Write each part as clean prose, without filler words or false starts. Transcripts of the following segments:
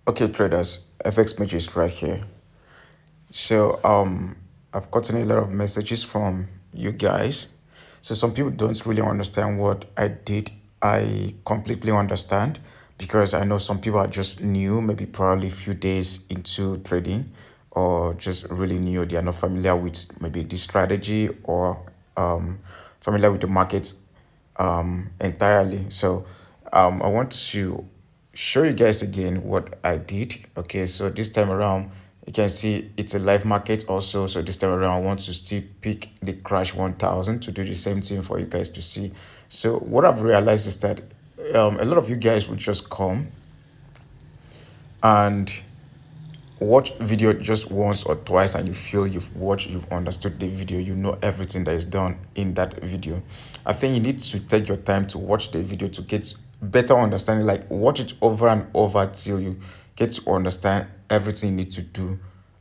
Okay, traders, FX Major is right here. So I've gotten a lot of messages from you guys. So some people don't really understand what I did. I completely understand because I know some people are just new, maybe probably a few days into trading, or just really new. They are not familiar with maybe the strategy or familiar with the markets entirely. So I want to show you guys again what I did. Okay, so this time around, you can see it's a live market also. So this time around, I want to still pick the crash 1000 to do the same thing for you guys to see. So what I've realized is that a lot of you guys would just come and watch video just once or twice, and you feel you've understood the video, you know everything that is done in that video. I think you need to take your time to watch the video to get better understanding, like watch it over and over till you get to understand everything you need to do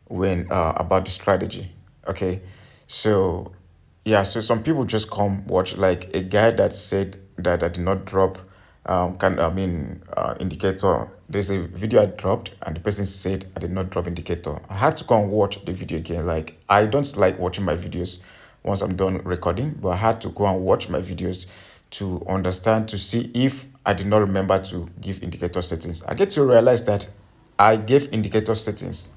when about the strategy. Okay, so yeah, so some people just come watch, like a guy that said that I did not drop can I mean indicator. There's a video I dropped and the person said I did not drop indicator. I had to go and watch the video again. Like, I don't like watching my videos once I'm done recording, but I had to go and watch my videos to understand, to see if I did not remember to give indicator settings. I get to realize that I gave indicator settings.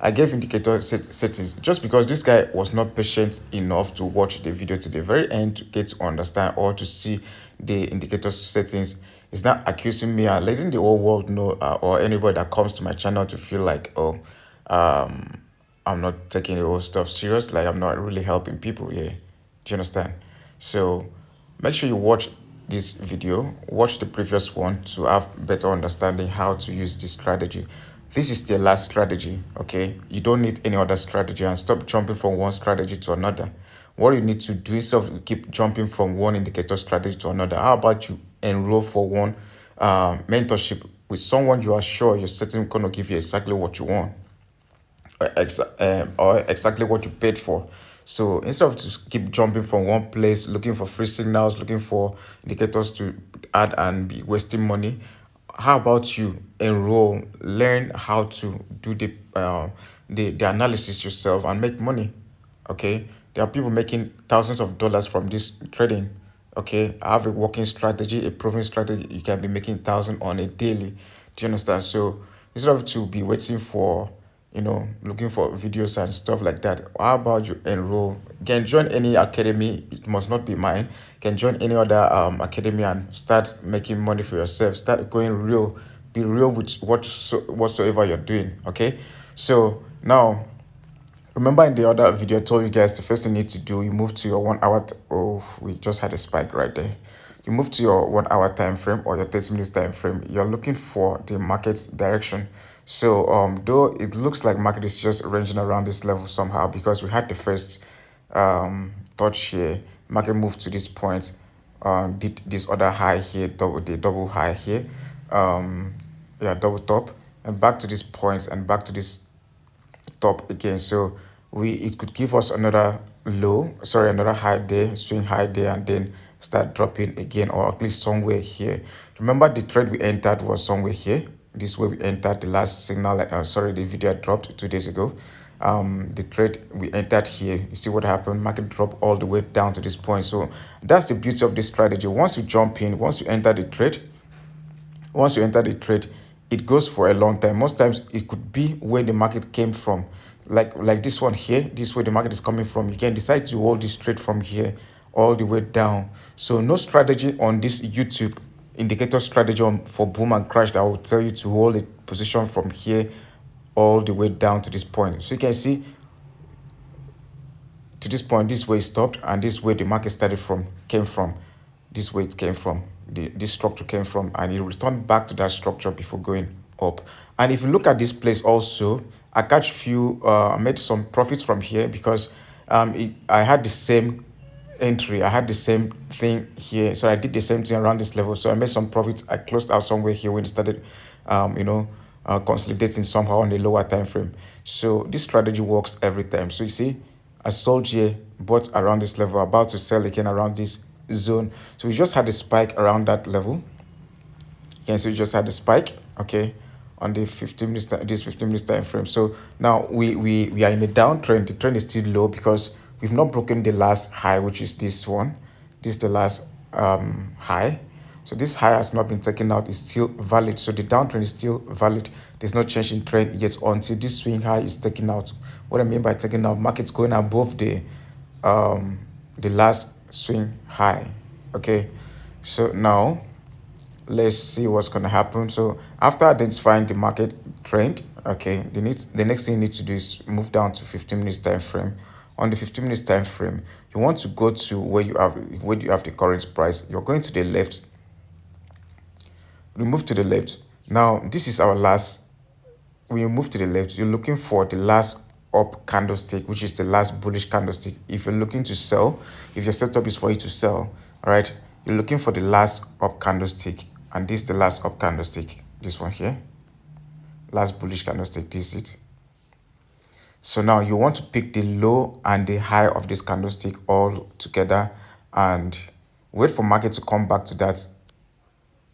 I gave indicator settings just because this guy was not patient enough to watch the video to the very end to get to understand or to see the indicator settings. It's not accusing me and letting the whole world know, or anybody that comes to my channel to feel like, oh, I'm not taking the whole stuff serious. Like, I'm not really helping people. Yeah, do you understand? So make sure you watch this video, watch the previous one to have better understanding how to use this strategy. This is the last strategy, okay? You don't need any other strategy, and stop jumping from one strategy to another. What you need to do instead of keep jumping from one indicator strategy to another, how about you enroll for one mentorship with someone you are sure you're certain going to give you exactly what you want, or exactly what you paid for. So instead of just keep jumping from one place, looking for free signals, looking for indicators to add and be wasting money, how about you enroll, learn how to do the analysis yourself and make money? Okay, there are people making thousands of dollars from this trading. Okay, I have a working strategy, a proven strategy. You can be making thousand on a daily. Do you understand? So instead of to be waiting for, looking for videos and stuff like that, how about you enroll? You can join any academy. It must not be mine. You can join any other academy and start making money for yourself. Start going real. Be real with whatsoever you're doing. Okay, so now, remember in the other video, I told you guys the first thing you need to do, you move to your 1 hour. Oh, we just had a spike right there. You move to your 1 hour time frame or your 30 minutes time frame. You're looking for the market's direction. So though it looks like market is just ranging around this level somehow, because we had the first touch here, market moved to this point, did this other high here, double high here, yeah, double top, and back to this point and back to this top again. So it could give us another low, sorry, another high there, swing high there, and then start dropping again, or at least somewhere here. Remember, the trade we entered was somewhere here. This way we entered the last signal, like sorry, the video I dropped 2 days ago. The trade we entered here, you see what happened, market dropped all the way down to this point. So that's the beauty of this strategy. Once you jump in, once you enter the trade, it goes for a long time. Most times it could be where the market came from, like this one here. This way the market is coming from, you can decide to hold this trade from here all the way down. So no strategy on this YouTube indicator strategy for boom and crash that will tell you to hold a position from here all the way down to this point. So you can see, to this point, this way it stopped, and this way the market started from, came from, this way it came from, this structure came from, and it returned back to that structure before going up. And if you look at this place also, I catch few, made some profits from here, because I had the same entry, I had the same thing here, so I did the same thing around this level, so I made some profits. I closed out somewhere here when it started consolidating somehow on the lower time frame. So this strategy works every time. So you see, I sold here, bought around this level, about to sell again around this zone. So we just had a spike around that level. You can see we just had a spike, okay, on the 15 minutes time frame. So now we are in a downtrend. The trend is still low because we've not broken the last high, which is this one. This is the last high. So this high has not been taken out, it's still valid. So the downtrend is still valid. There's no change in trend yet until this swing high is taken out. What I mean by taken out, market's going above the last swing high. Okay, so now let's see what's going to happen. So after identifying the market trend, okay, the next thing you need to do is move down to 15 minutes time frame. On the 15 minutes time frame, you want to go to where you have the current price. You're going to the left. We move to the left. Now this is our last. When you move to the left, you're looking for the last up candlestick, which is the last bullish candlestick. If you're looking to sell, if your setup is for you to sell, all right, you're looking for the last up candlestick, and this is the last up candlestick. This one here, last bullish candlestick. This is it. So now you want to pick the low and the high of this candlestick all together and wait for market to come back to that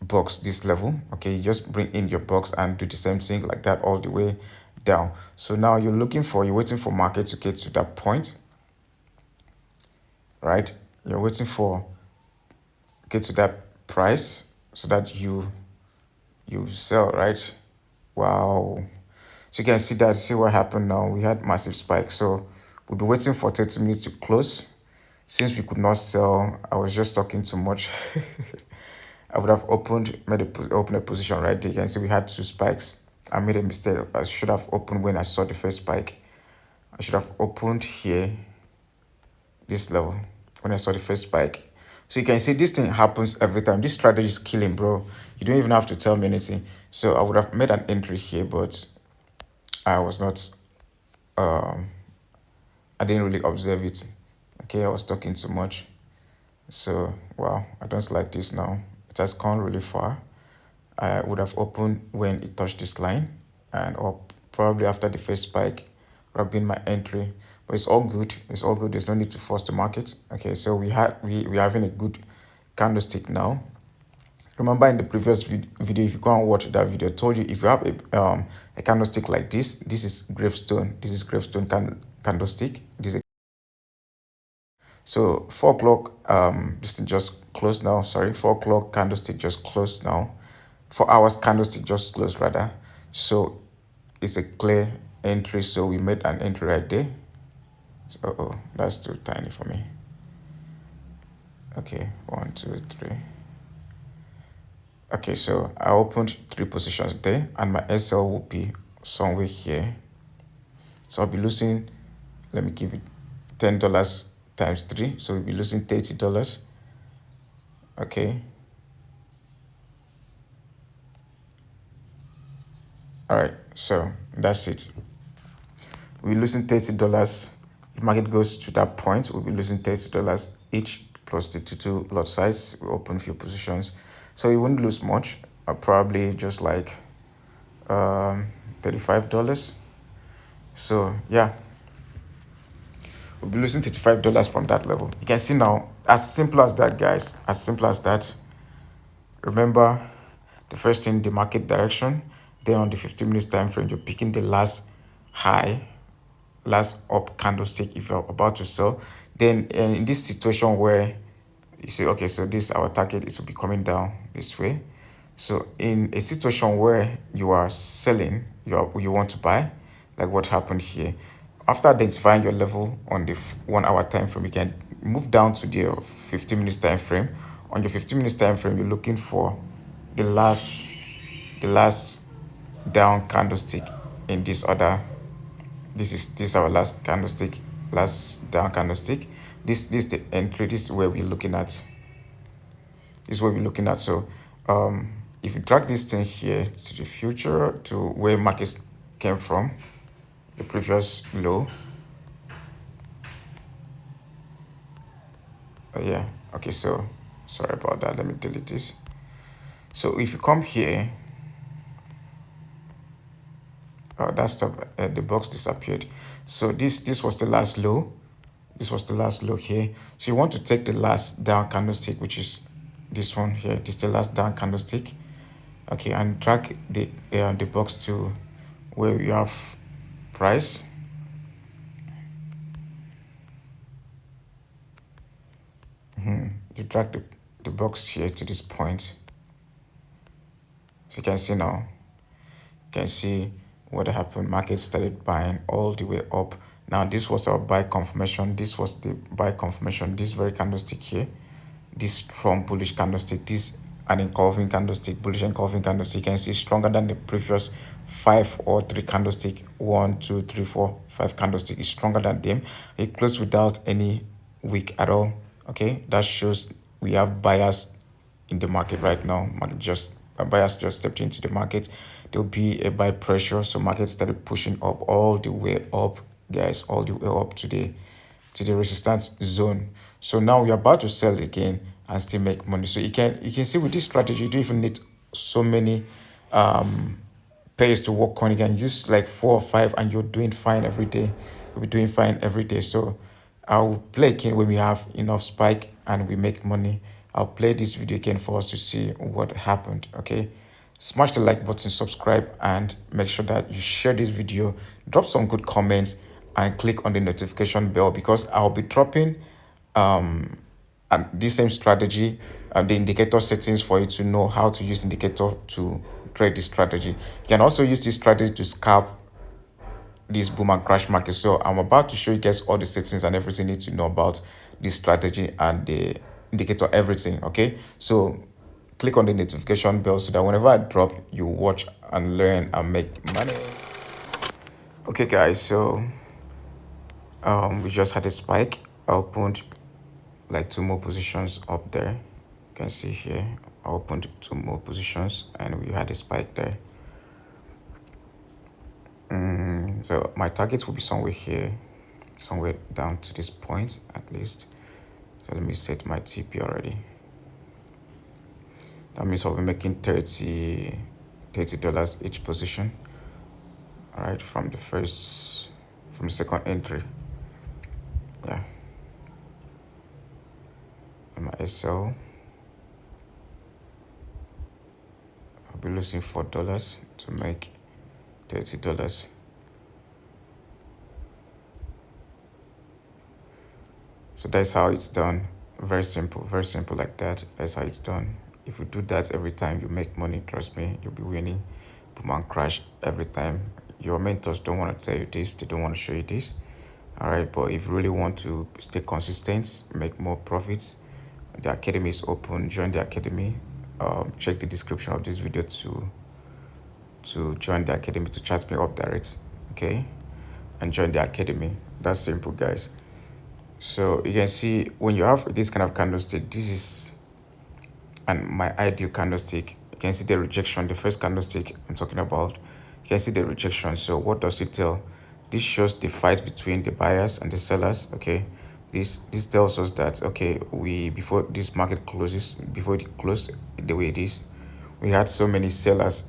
box, this level. Okay, you just bring in your box and do the same thing like that all the way down. So now you're waiting for market to get to that point, right? You're waiting for get to that price so that you sell, right? Wow. So you can see what happened now. We had massive spike. So we'll be waiting for 30 minutes to close. Since we could not sell, I was just talking too much. I would have opened a position right there. You can see we had two spikes. I made a mistake. I should have opened when I saw the first spike. I should have opened here, this level, when I saw the first spike. So you can see this thing happens every time. This strategy is killing, bro. You don't even have to tell me anything. So I would have made an entry here, but I was not, I didn't really observe it. Okay, I was talking too much. So, wow, I don't like this now. It has gone really far. I would have opened when it touched this line, or probably after the first spike would have been my entry. But it's all good. It's all good. There's no need to force the market. Okay, so we're having a good candlestick now. Remember in the previous video, if you go and watch that video, I told you if you have a candlestick like this is gravestone. This is gravestone candlestick. So 4 o'clock, this thing just closed now. Sorry, 4 o'clock candlestick just closed now. 4 hours candlestick just closed rather. So it's a clear entry. So we made an entry right there. So, that's too tiny for me. Okay, 1, 2, 3. Okay, so I opened 3 positions there, and my SL will be somewhere here. So I'll be losing. Let me give it $10 times 3. So we'll be losing $30. Okay. All right, so that's it. We're losing $30. If market goes to that point, we'll be losing $30 each plus the two lot size. We open few positions, so we won't lose much. Probably just like $35. So yeah, we'll be losing $35 from that level. You can see now, as simple as that, guys. As simple as that. Remember, the first thing, the market direction. Then on the 15 minutes time frame, you're picking the last high, last up candlestick if you're about to sell. Then in this situation where you say, okay, so this is our target, it will be coming down this way. So in a situation where you are selling, you want to buy, like what happened here. After identifying your level on the 1 hour time frame, you can move down to the 15 minutes time frame. On your 15 minutes time frame, you're looking for the last down candlestick in this order. This is our last candlestick, last down candlestick. This is the entry. This is where we're looking at. So if you drag this thing here to the future, to where markets came from, the previous low. Yeah, okay, so sorry about that. Let me delete this. So if you come here, that stuff, the box disappeared. So this was the last low. This was the last low here. So you want to take the last down candlestick, which is this one here. This is the last down candlestick. Okay, and drag the box to where you have price. You drag the box here to this point. So you can see now, you can see what happened. Market started buying all the way up. Now this was our buy confirmation. This was the buy confirmation. This very candlestick here, this strong bullish candlestick, this an engulfing candlestick, bullish engulfing candlestick. You can see stronger than the previous 5 or 3 candlestick. 1, 2, 3, 4, 5 candlestick is stronger than them. It closed without any wick at all. Okay, that shows we have buyers in the market right now. Market just buyers just stepped into the market. There'll be a buy pressure, so market started pushing up all the way up, guys, all the way up to the resistance zone. So now we're about to sell again and still make money. So you can see with this strategy, you don't even need so many pairs to work on. You can use like 4 or 5 and you're doing fine every day. You'll be doing fine every day. So I'll play again when we have enough spike and we make money. I'll play this video again for us to see what happened. Okay, smash the like button, subscribe, and make sure that you share this video. Drop some good comments and click on the notification bell, because I'll be dropping and this same strategy, the indicator settings, for you to know how to use indicator to trade this strategy. You can also use this strategy to scalp this boom and crash market. So I'm about to show you guys all the settings and everything you need to know about this strategy and the indicator, everything. Okay, so click on the notification bell so that whenever I drop, you watch and learn and make money. Okay guys, so we just had a spike. I opened like 2 more positions up there. You can see here I opened 2 more positions and we had a spike there. So my target will be somewhere here, somewhere down to this point at least. So let me set my TP already. That means I'll be making $30 each position. All right, from the second entry. Yeah. And my SL, I'll be losing $4 to make $30. So that's how it's done. Very simple like that. That's how it's done. If you do that every time, you make money. Trust me, you'll be winning. Boom and crash every time. Your mentors don't want to tell you this, they don't want to show you this. All right, but if you really want to stay consistent, make more profits, the academy is open. Join the academy. Check the description of this video to join the academy, to chat me up direct. Okay, and join the academy. That's simple, guys. So you can see when you have this kind of candlestick, this is my ideal candlestick. You can see the rejection, the first candlestick I'm talking about. You can see the rejection. So what does it tell? This shows the fight between the buyers and the sellers. Okay, this tells us that, okay, before this market closes, before it closed the way it is, we had so many sellers.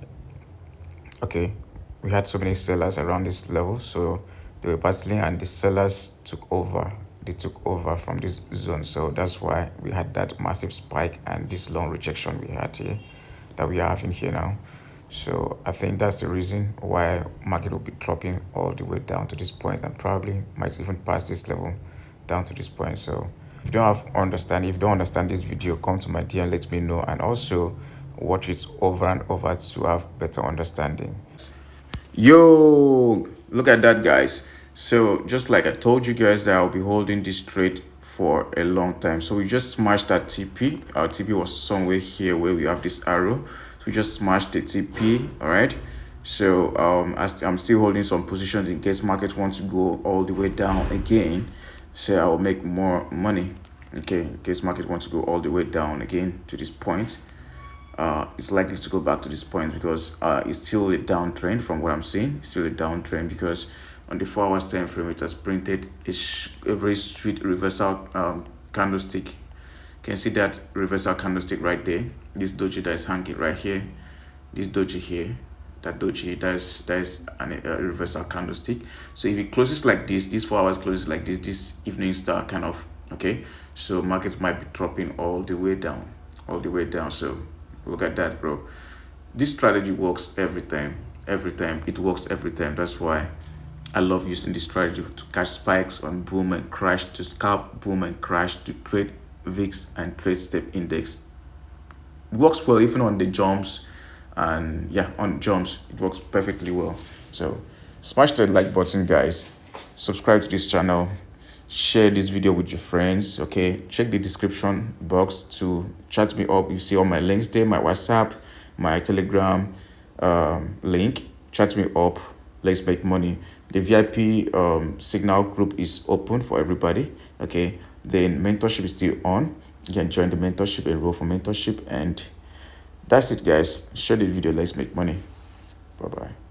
Okay, we had so many sellers around this level, so they were battling and the sellers took over. They took over from this zone, so that's why we had that massive spike and this long rejection we had here, that we are having here now. So I think that's the reason why market will be dropping all the way down to this point and probably might even pass this level down to this point. So if you don't understand this video, come to my DM, let me know, and also watch it over and over to have better understanding. Yo, look at that, guys. So just like I told you guys that I'll be holding this trade for a long time. So we just smashed that TP. Our TP was somewhere here where we have this arrow. So we just smashed the TP. All right. So I'm still holding some positions in case market wants to go all the way down again. So I will make more money. Okay, in case market wants to go all the way down again to this point. It's likely to go back to this point because it's still a downtrend from what I'm seeing. It's still a downtrend because on the 4 hours time frame, it has printed a very sweet reversal candlestick. You can see that reversal candlestick right there. This doji that is hanging right here. This doji here. That doji, that is a reversal candlestick. So if it closes like this 4 hours closes like this evening star kind of, okay, so markets might be dropping all the way down. So look at that, bro. this strategy works every time. Every time it works every time. That's why I love using this strategy to catch spikes on boom and crash, to scalp boom and crash, to trade VIX and trade step index. It works well even on the jumps, and yeah, on jumps it works perfectly well. So smash the like button, guys. Subscribe to this channel. Share this video with your friends. Okay, check the description box to chat me up. You see all my links there, my WhatsApp, my Telegram link. Chat me up. Let's make money. The VIP signal group is open for everybody. Okay, then mentorship is still on. You can join the mentorship, enroll for mentorship, and that's it, guys. Share the video. Let's make money. Bye bye.